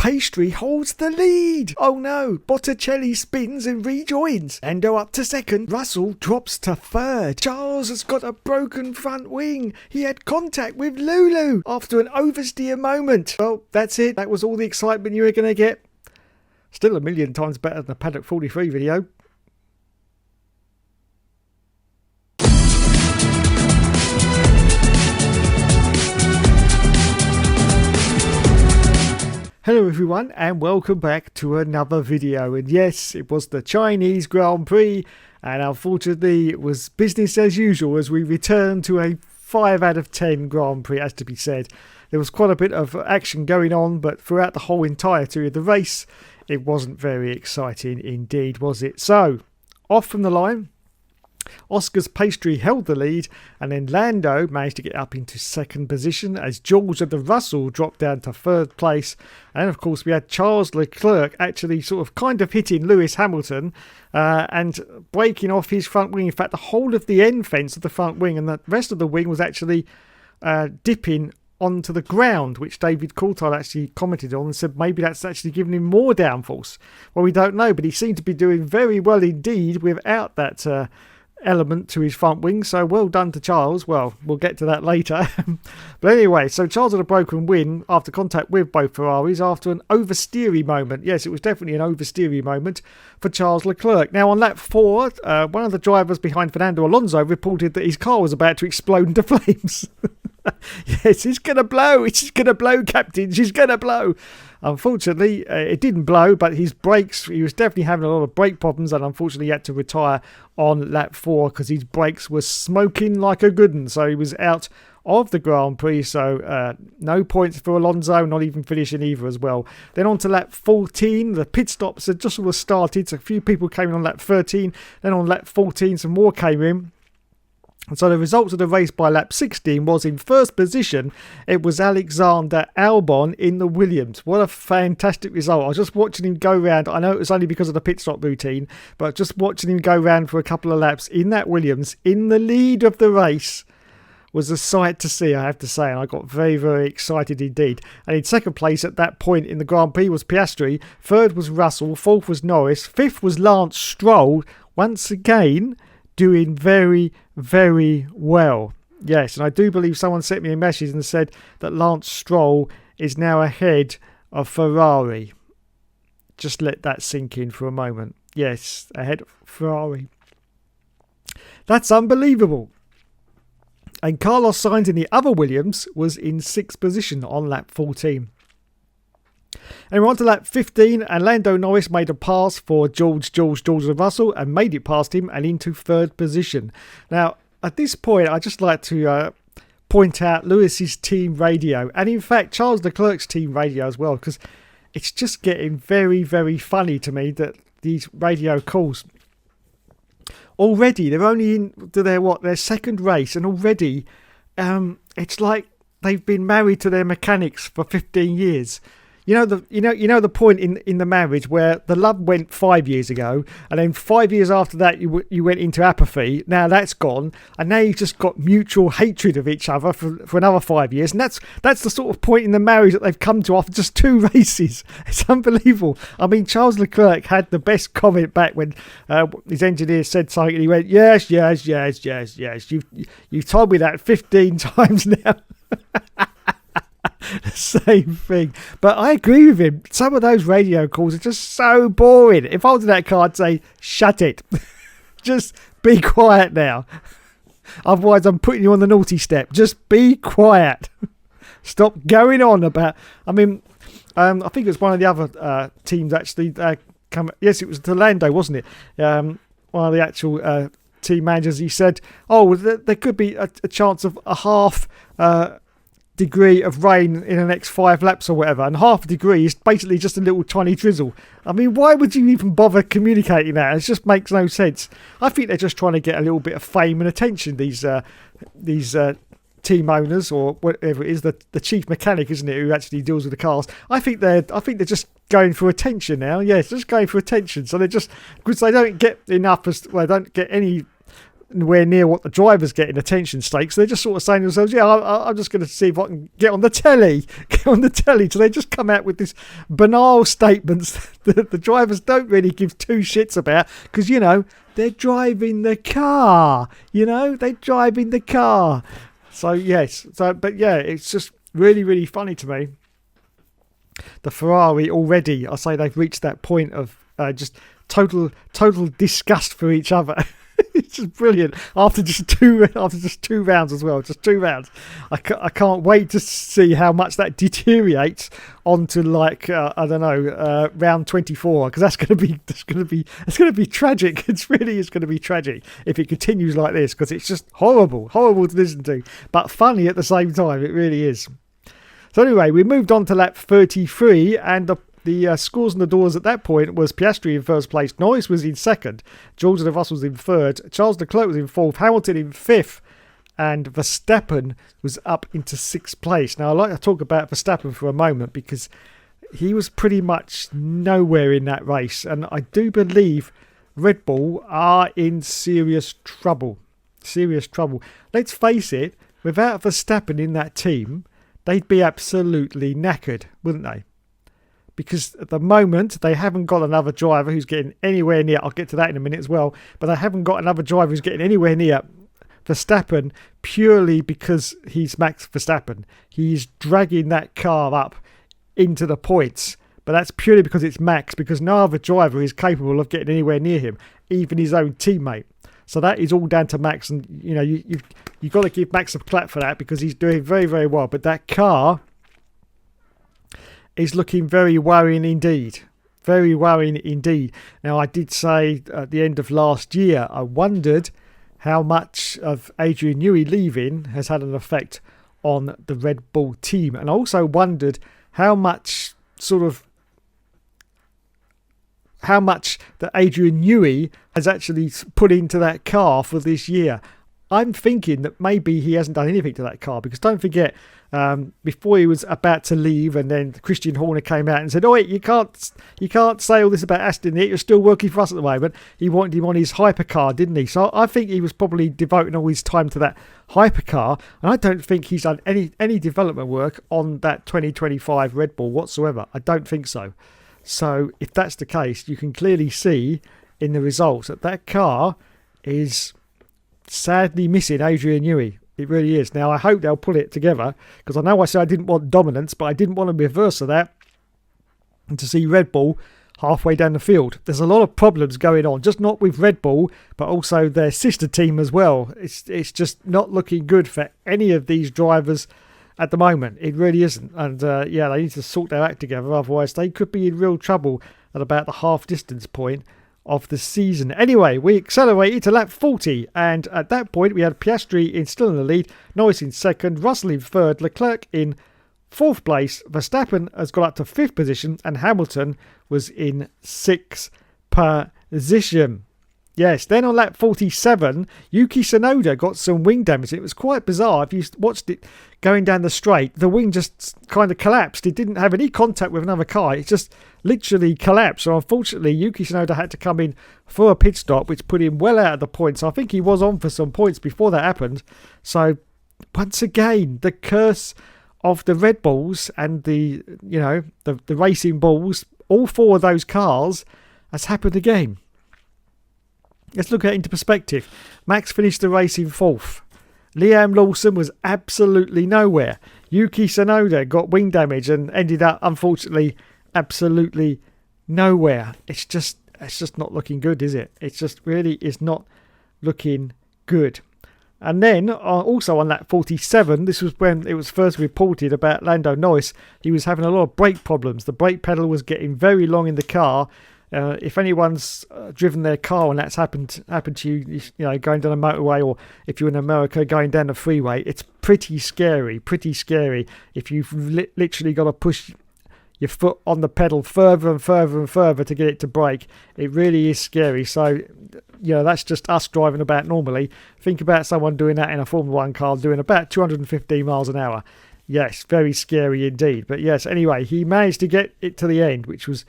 Pastry holds the lead. Oh no, Botticelli spins and rejoins. Lando up to second. Russell drops to third. Charles has got a broken front wing. He had contact with Lulu after an oversteer moment. Well, that's it. That was all the excitement you were going to get. Still a million times better than the Paddock 43 video. Hello everyone and welcome back to another video, and yes, it was the Chinese Grand Prix, and unfortunately it was business as usual as we return to a 5 out of 10 Grand Prix, as to be said. There was quite a bit of action going on, but throughout the whole entirety of the race it wasn't very exciting indeed, was it? So, off from the line, Oscar's Pastry held the lead, and then Lando managed to get up into second position as George and the Russell dropped down to third place. And of course we had Charles Leclerc actually sort of kind of hitting Lewis Hamilton and breaking off his front wing. In fact, the whole of the end fence of the front wing and the rest of the wing was actually dipping onto the ground, which David Coulthard actually commented on and said maybe that's actually giving him more downforce. Well, we don't know, but he seemed to be doing very well indeed without that element to his front wing, so well done to Charles. Well, we'll get to that later. But anyway, so Charles had a broken win after contact with both Ferraris after an oversteery moment. Yes, it was definitely an oversteery moment for Charles Leclerc. Now on lap 4, one of the drivers behind Fernando Alonso reported that his car was about to explode into flames. Yes, it's going to blow. It's going to blow, Captain. She's going to blow. Unfortunately, it didn't blow, but his brakes, he was definitely having a lot of brake problems, and unfortunately he had to retire on lap 4 because his brakes were smoking like a good one. So he was out of the Grand Prix, so no points for Alonso, not even finishing either as well. Then on to lap 14, the pit stops had just sort of started, so a few people came in on lap 13, then on lap 14 some more came in. And so the results of the race by lap 16 was, in first position, it was Alexander Albon in the Williams. What a fantastic result. I was just watching him go round. I know it was only because of the pit stop routine, but just watching him go round for a couple of laps in that Williams, in the lead of the race, was a sight to see, I have to say, and I got very, very excited indeed. And in second place at that point in the Grand Prix was Pastry, third was Russell, fourth was Norris, fifth was Lance Stroll, once again doing very, very well. Yes, and I do believe someone sent me a message and said that Lance Stroll is now ahead of Ferrari. Just let that sink in for a moment. Yes, ahead of Ferrari. That's unbelievable. And Carlos Sainz in the other Williams was in 6th position on lap 14. And we're on to lap 15, and Lando Norris made a pass for George and Russell and made it past him and into 3rd position. Now, at this point, I'd just like to point out Lewis's team radio, and in fact, Charles Leclerc's team radio as well, because it's just getting very, very funny to me that these radio calls. Already, they're only into their second race, and already it's like they've been married to their mechanics for 15 years. You know the point in the marriage where the love went 5 years ago, and then 5 years after that you went into apathy. Now that's gone, and now you've just got mutual hatred of each other for another 5 years, and that's the sort of point in the marriage that they've come to after just 2 races. It's unbelievable. I mean, Charles Leclerc had the best comment back when his engineer said something, and he went, "Yes. You've told me that 15 times now." Same thing, but I agree with him. Some of those radio calls are just so boring. If I was in that car, I'd say, "Shut it, just be quiet now. Otherwise, I'm putting you on the naughty step. Just be quiet. Stop going on about." I mean, I think it was one of the other teams actually. Yes, it was to Lando, wasn't it? One of the actual team managers. He said, "Oh, there could be a chance of a half." Degree of rain in the next 5 laps or whatever, and half a degree is basically just a little tiny drizzle. I mean, why would you even bother communicating that? It just makes no sense. I think they're just trying to get a little bit of fame and attention, these team owners, or whatever it is, the chief mechanic, isn't it, who actually deals with the cars. I think they're just going for attention now. Yes, just going for attention. So they're just, because they don't get enough, they don't get any nowhere near what the driver's getting attention stakes. So they're just sort of saying to themselves, yeah, I'm just going to see if I can get on the telly. So they just come out with this banal statements that the drivers don't really give two shits about because, you know, they're driving the car. They're driving the car. So, yes. But yeah, it's just really, really funny to me. The Ferrari already, I say they've reached that point of just total disgust for each other. It's just brilliant. After just two rounds as well, just 2 rounds. I can't wait to see how much that deteriorates onto like round 24, because that's going to be tragic. It really is going to be tragic if it continues like this, because it's just horrible to listen to, but funny at the same time. It really is. So anyway, we moved on to lap 33, and the scores on the doors at that point was Piastri in first place, Norris was in second, George Russell was in third, Charles Leclerc was in fourth, Hamilton in fifth, and Verstappen was up into sixth place. Now, I'd like to talk about Verstappen for a moment because he was pretty much nowhere in that race, and I do believe Red Bull are in serious trouble. Let's face it, without Verstappen in that team, they'd be absolutely knackered, wouldn't they? Because at the moment, they haven't got another driver who's getting anywhere near, I'll get to that in a minute as well, but they haven't got another driver who's getting anywhere near Verstappen purely because he's Max Verstappen. He's dragging that car up into the points, but that's purely because it's Max, because no other driver is capable of getting anywhere near him, even his own teammate. So that is all down to Max, and you've got to give Max a clap for that because he's doing very, very well. But that car is looking very worrying indeed. Very worrying indeed. Now, I did say at the end of last year, I wondered how much of Adrian Newey leaving has had an effect on the Red Bull team. And I also wondered how much that Adrian Newey has actually put into that car for this year. I'm thinking that maybe he hasn't done anything to that car, because don't forget, before he was about to leave, and then Christian Horner came out and said, "Oh, wait, you can't say all this about Aston yet. You're still working for us at the moment." He wanted him on his hypercar, didn't he? So I think he was probably devoting all his time to that hypercar, and I don't think he's done any development work on that 2025 Red Bull whatsoever. I don't think so. So if that's the case, you can clearly see in the results that car is sadly missing Adrian Newey. It really is. Now, I hope they'll pull it together, because I know I said I didn't want dominance, but I didn't want a reverse of that, and to see Red Bull halfway down the field. There's a lot of problems going on, just not with Red Bull, but also their sister team as well. It's just not looking good for any of these drivers at the moment. It really isn't. And they need to sort their act together, otherwise they could be in real trouble at about the half distance point of the season. Anyway, we accelerated to lap 40, and at that point we had Piastri still in the lead, Norris in second, Russell in third, Leclerc in fourth place, Verstappen has got up to fifth position, and Hamilton was in sixth position. Yes, then on lap 47, Yuki Tsunoda got some wing damage. It was quite bizarre. If you watched it going down the straight, the wing just kind of collapsed. It didn't have any contact with another car. It just literally collapsed. So unfortunately, Yuki Tsunoda had to come in for a pit stop, which put him well out of the points. I think he was on for some points before that happened. So once again, the curse of the Red Bulls and the racing bulls, all four of those cars, has happened again. Let's look at it into perspective. Max finished the race in fourth. Liam Lawson was absolutely nowhere. Yuki Tsunoda got wing damage and ended up, unfortunately, absolutely nowhere. It's just not looking good, is it? It just really is not looking good. And then, also on lap 47, this was when it was first reported about Lando Norris. He was having a lot of brake problems. The brake pedal was getting very long in the car. If anyone's driven their car and that's happened to you, going down a motorway, or if you're in America going down the freeway, it's pretty scary. If you've literally got to push your foot on the pedal further and further and further to get it to brake, it really is scary. So, that's just us driving about normally. Think about someone doing that in a Formula 1 car, doing about 215 miles an hour. Yes, very scary indeed. But yes, anyway, he managed to get it to the end, which was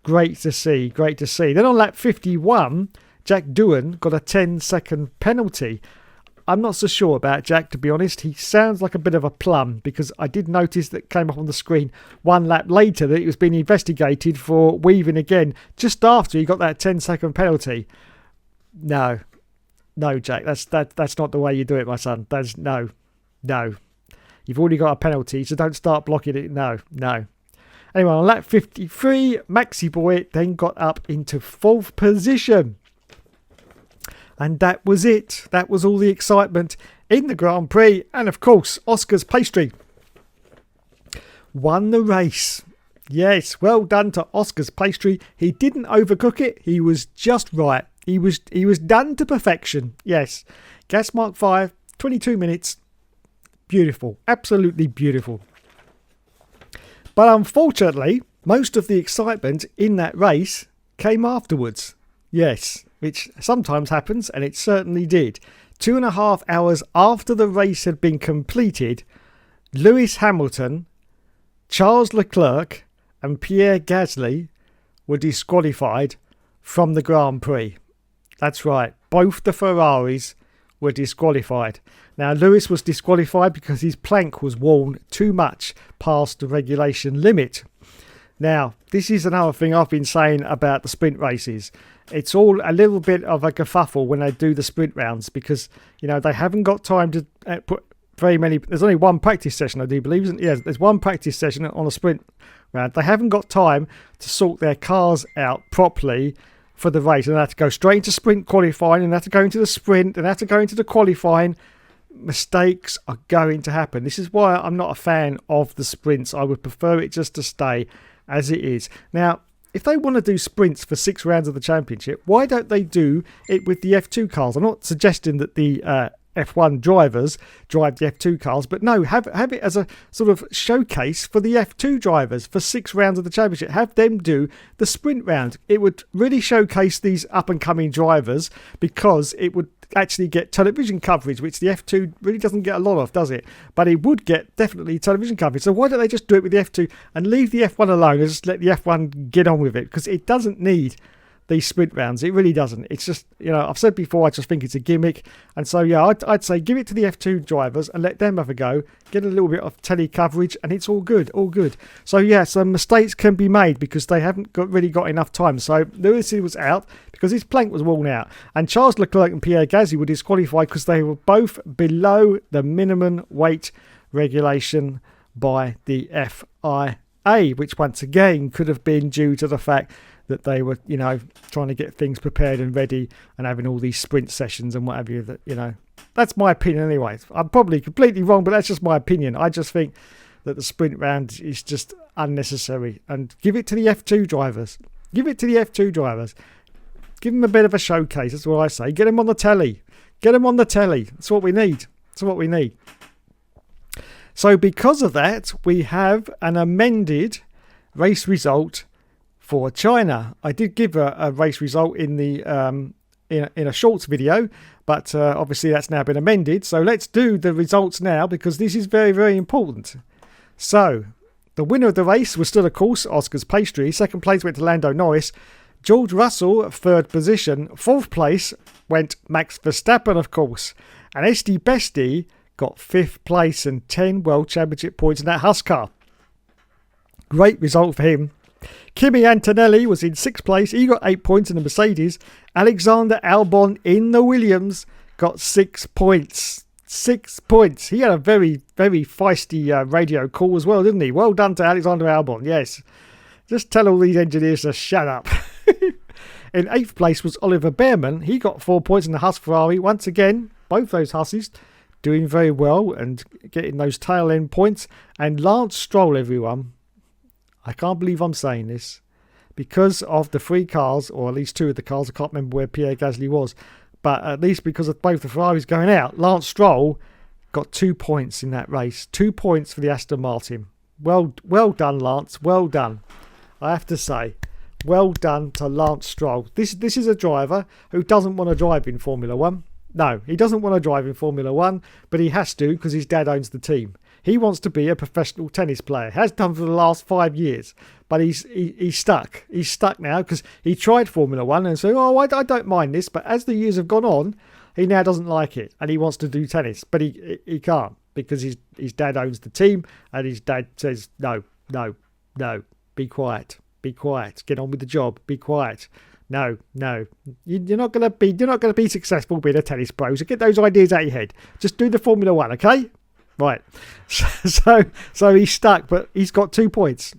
great to see. Then on lap 51, Jack Doohan got a 10-second penalty. I'm not so sure about Jack, to be honest. He sounds like a bit of a plum, because I did notice that came up on the screen one lap later that he was being investigated for weaving again just after he got that 10-second penalty. No, Jack, that's not the way you do it, my son. That's no. You've already got a penalty, so don't start blocking it. No. Anyway, on lap 53, Maxi Boy then got up into 4th position. And that was it. That was all the excitement in the Grand Prix. And of course, Oscar's Pastry won the race. Yes, well done to Oscar's Pastry. He didn't overcook it. He was just right. He was done to perfection. Yes. Gas Mark 5, 22 minutes. Beautiful. Absolutely beautiful. But unfortunately, most of the excitement in that race came afterwards. Yes, which sometimes happens, and it certainly did. 2.5 hours after the race had been completed, Lewis Hamilton, Charles Leclerc and Pierre Gasly were disqualified from the Grand Prix. That's right, both the Ferraris were disqualified. Now, Lewis was disqualified because his plank was worn too much past the regulation limit. Now, this is another thing I've been saying about the sprint races. It's all a little bit of a kerfuffle when they do the sprint rounds, because, you know, they haven't got time to put very many. There's only one practice session, I do believe, isn't there? Yeah, there's one practice session on a sprint round. They haven't got time to sort their cars out properly for the race, and they have to go straight into sprint qualifying, and they have to go into the sprint, and they have to go into the qualifying. Mistakes are going to happen. This is why I'm not a fan of the sprints. I would prefer it just to stay as it is. Now, if they want to do sprints for 6 rounds of the championship, why don't they do it with the F2 cars? I'm not suggesting that the F1 drivers drive the F2 cars, but no, have it as a sort of showcase for the F2 drivers for 6 rounds of the championship. Have them do the sprint round. It would really showcase these up and coming drivers, because it would actually get television coverage, which the F2 really doesn't get a lot of, does it? But it would get definitely television coverage. So why don't they just do it with the F2 and leave the F1 alone and just let the F1 get on with it? Because it doesn't need these sprint rounds. It really doesn't. It's just, you know, I've said before, I just think it's a gimmick. And so, yeah, I'd say give it to the F2 drivers and let them have a go. Get a little bit of telly coverage, and it's all good, all good. So, yeah, some mistakes can be made because they haven't really got enough time. So, Lewis was out because his plank was worn out. And Charles Leclerc and Pierre Gasly were disqualified because they were both below the minimum weight regulation by the FIA, which once again could have been due to the fact that they were, you know, trying to get things prepared and ready and having all these sprint sessions and what have you. That, you know, that's my opinion anyway. I'm probably completely wrong, but that's just my opinion. I just think that the sprint round is just unnecessary. And give it to the F2 drivers. Give it to the F2 drivers. Give them a bit of a showcase. That's what I say. Get them on the telly. Get them on the telly. That's what we need. That's what we need. So because of that, we have an amended race result for China. I did give a race result in the in a shorts video, but obviously that's now been amended. So let's do the results now, because this is very, very important. So the winner of the race was still, of course, Oscar's Pastry. Second place went to Lando Norris. George Russell, 3rd position. 4th place went Max Verstappen, of course. And Esty Bestie got 5th place and 10 World Championship points in that Hus car. Great result for him. Kimi Antonelli was in 6th place. He got 8 points in the Mercedes. Alexander Albon in the Williams got 6 points. 6 points. He had a very, very feisty radio call as well, didn't he? Well done to Alexander Albon. Yes. Just tell all these engineers to shut up. In 8th place was Oliver Behrman. He got 4 points in the Hus Ferrari. Once again, both those Husses doing very well and getting those tail end points. And Lance Stroll, everyone. I can't believe I'm saying this. Because of the 3 cars, or at least 2 of the cars, I can't remember where Pierre Gasly was, but at least because of both the Ferraris going out, Lance Stroll got 2 points in that race. 2 points for the Aston Martin. Well done, Lance. Well done. I have to say, well done to Lance Stroll. This is a driver who doesn't want to drive in Formula 1. No, he doesn't want to drive in Formula 1, but he has to because his dad owns the team. He wants to be a professional tennis player. Has done for the last 5 years. but he's stuck. He's stuck now because he tried Formula One and said, "Oh, I don't mind this," but as the years have gone on, he now doesn't like it and he wants to do tennis, but he can't because his dad owns the team and his dad says, "No, be quiet, get on with the job, be quiet." No, you're not gonna be successful being a tennis pro. So get those ideas out of your head. Just do the Formula One, okay? Right. So he's stuck, but he's got 2 points.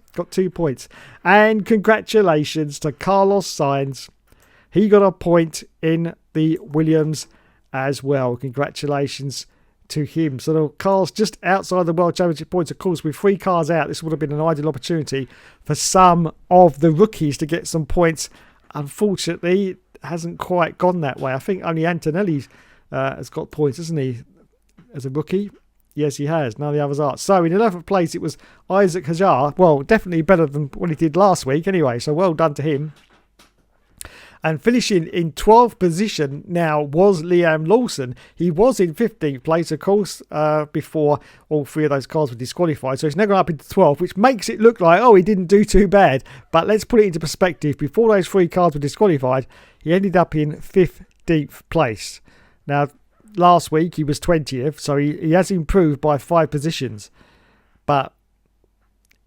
And congratulations to Carlos Sainz. He got a point in the Williams as well. Congratulations to him. So the cars just outside the World Championship points. Of course, with 3 cars out, this would have been an ideal opportunity for some of the rookies to get some points. Unfortunately, it hasn't quite gone that way. I think only Antonelli has got points, hasn't he, as a rookie? Yes, he has. None of the others are. So in 11th place, it was Isaac Hajar. Well, definitely better than what he did last week anyway. So well done to him. And finishing in 12th position now was Liam Lawson. He was in 15th place, of course, before all 3 of those cars were disqualified. So he's now gone up into 12th, which makes it look like, oh, he didn't do too bad. But let's put it into perspective. Before those 3 cars were disqualified, he ended up in 15th place. Now, last week he was 20th, so he has improved by 5 positions. But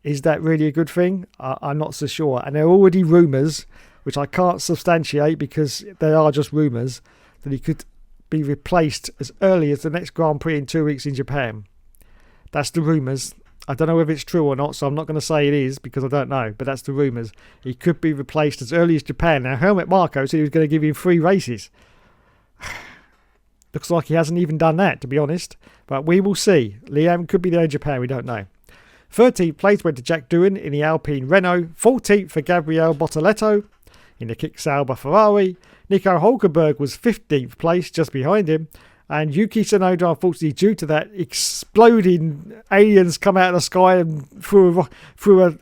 is that really a good thing? I'm not so sure. And there are already rumours, which I can't substantiate because they are just rumours, that he could be replaced as early as the next Grand Prix in 2 weeks in Japan. That's the rumours. I don't know whether it's true or not, so I'm not going to say it is because I don't know, but that's the rumours. He could be replaced as early as Japan. Now, Helmut Marko said he was going to give him 3 races. Looks like he hasn't even done that, to be honest. But we will see. Liam could be there in Japan, we don't know. 13th place went to Jack Doohan in the Alpine Renault. 14th for Gabriele Bortoleto in the Kick Sauber Ferrari. Nico Hulkenberg was 15th place, just behind him. And Yuki Tsunoda, unfortunately, due to that exploding aliens come out of the sky and threw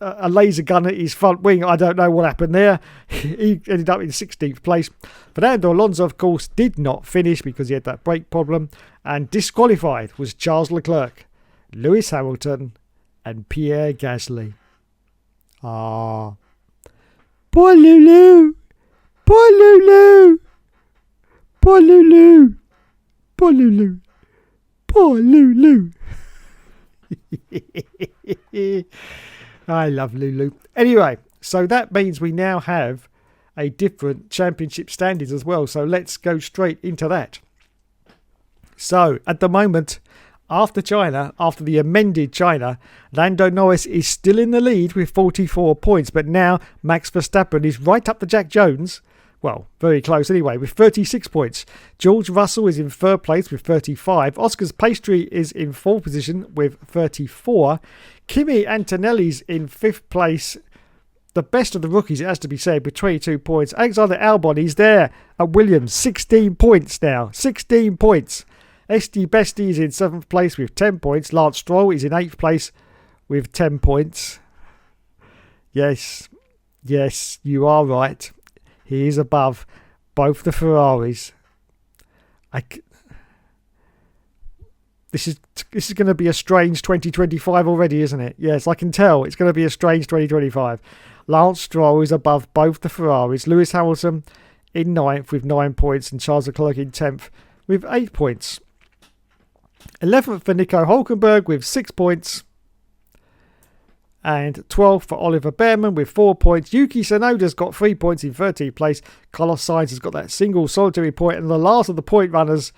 a laser gun at his front wing. I don't know what happened there. He ended up in 16th place. Fernando Alonso, of course, did not finish because he had that brake problem. And disqualified was Charles Leclerc, Lewis Hamilton, and Pierre Gasly. Ah. Poor Lulu. Poor Lulu. Poor Lulu. Poor Lulu. Poor Lulu. I love Lulu. Anyway, so that means we now have a different championship standings as well. So let's go straight into that. So at the moment, after China, after the amended China, Lando Norris is still in the lead with 44 points. But now Max Verstappen is right up to Jack Jones. Well, very close anyway, with 36 points. George Russell is in 3rd place with 35. Oscar's Pastry is in 4th position with 34. Kimi Antonelli's in 5th place. The best of the rookies, it has to be said, with 22 points. Alexander Albon is there at Williams, 16 points now. 16 points. Esti Besti is in 7th place with 10 points. Lance Stroll is in 8th place with 10 points. Yes, you are right. He is above both the Ferraris. This is going to be a strange 2025 already, isn't it? Yes, I can tell. It's going to be a strange 2025. Lance Stroll is above both the Ferraris. Lewis Hamilton in 9th with 9 points and Charles Leclerc in 10th with 8 points. 11th for Nico Hulkenberg with 6 points. And 12th for Oliver Behrman with 4 points. Yuki Tsunoda's got 3 points in 13th place. Carlos Sainz has got that single solitary point. And the last of the point runners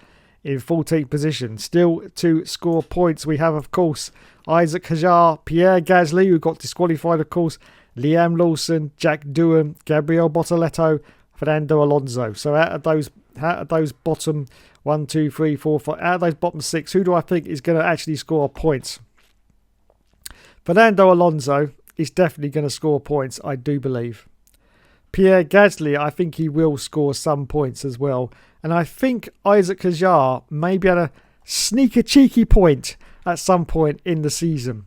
in 14th position. Still to score points, we have, of course, Isaac Hajar, Pierre Gasly, who got disqualified, of course, Liam Lawson, Jack Doohan, Gabriele Bortoleto, Fernando Alonso. So out of those bottom 1, 2, 3, 4, 5, out of those bottom 6, who do I think is going to actually score points? Fernando Alonso is definitely going to score points, I do believe. Pierre Gasly, I think he will score some points as well. And I think Isaac Hajar may be able to sneak a cheeky point at some point in the season.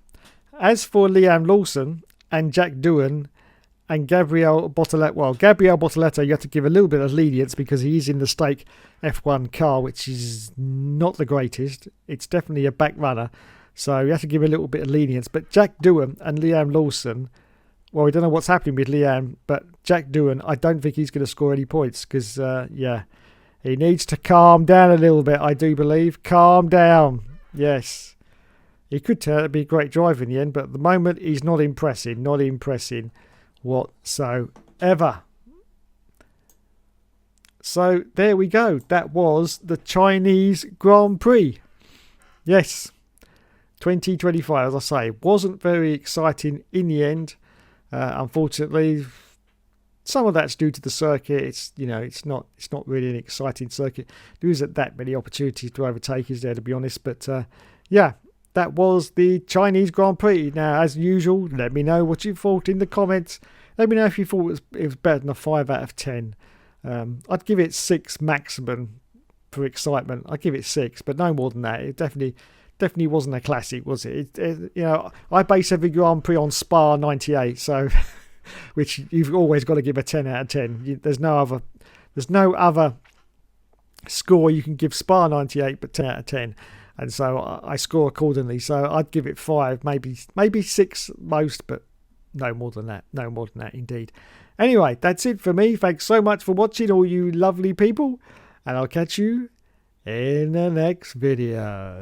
As for Liam Lawson and Jack Doohan and Gabriele Bortoleto, you have to give a little bit of lenience because he is in the stake F1 car, which is not the greatest. It's definitely a back runner. So you have to give a little bit of lenience. But Jack Doohan and Liam Lawson Well, we don't know what's happening with Leanne, but Jack Doohan, I don't think he's going to score any points because, yeah, he needs to calm down a little bit, I do believe. Calm down. Yes. He could turn out to be a great driver in the end, but at the moment he's not impressing. Not impressing whatsoever. So there we go. That was the Chinese Grand Prix. Yes. 2025, as I say, wasn't very exciting in the end. Unfortunately, some of that's due to the circuit. It's not really an exciting circuit. There isn't that many opportunities to overtake, is there, to be honest? But yeah, that was the Chinese Grand Prix. Now, as usual, let me know what you thought in the comments. Let me know if you thought it was better than a 5 out of 10. I'd give it 6 maximum for excitement. I'd give it 6, but no more than that. It definitely wasn't a classic, was it? I base every Grand Prix on Spa 98, so which you've always got to give a 10 out of 10. There's no other score you can give Spa 98 but 10 out of 10, and so I score accordingly. So I'd give it 5, maybe 6 most, but no more than that. No more than that, indeed. Anyway, that's it for me. Thanks so much for watching, all you lovely people, and I'll catch you in the next video.